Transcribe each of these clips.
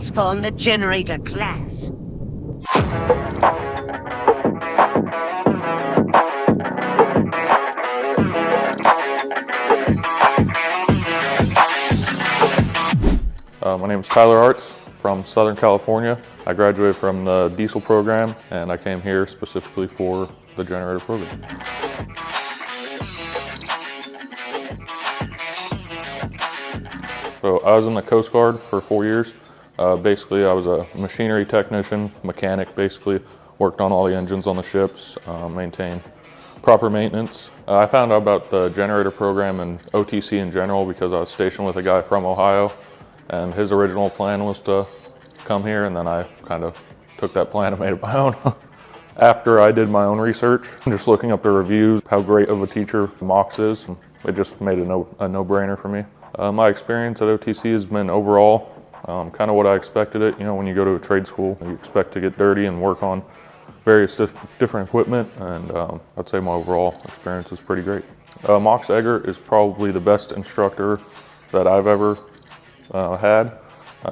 transform the generator class. My name is Tyler Artz from Southern California. I graduated from the diesel program and I came here specifically for the generator program. So I was in the Coast Guard for 4 years. Basically I was a machinery technician, mechanic basically, worked on all the engines on the ships, maintained proper maintenance. I found out about the generator program and OTC in general because I was stationed with a guy from Ohio. And his original plan was to come here, and then I kind of took that plan and made it my own. After I did my own research, just looking up the reviews, how great of a teacher Mox is, it just made a no-brainer for me. My experience at OTC has been overall kind of what I expected it. You know, when you go to a trade school, you expect to get dirty and work on various different equipment, and I'd say my overall experience is pretty great. Mox Egger is probably the best instructor that I've ever had.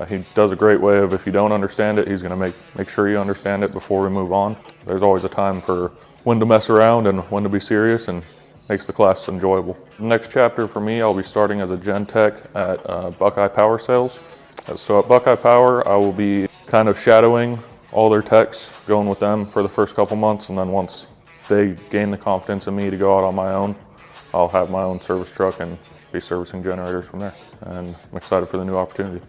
He does a great way of, if you don't understand it, he's going to make sure you understand it before we move on. There's always a time for when to mess around and when to be serious, and makes the class enjoyable. The next chapter for me, I'll be starting as a Gen Tech at Buckeye Power Sales. So at Buckeye Power, I will be kind of shadowing all their techs, going with them for the first couple months, and then once they gain the confidence in me to go out on my own, I'll have my own service truck and be servicing generators from there, and I'm excited for the new opportunity.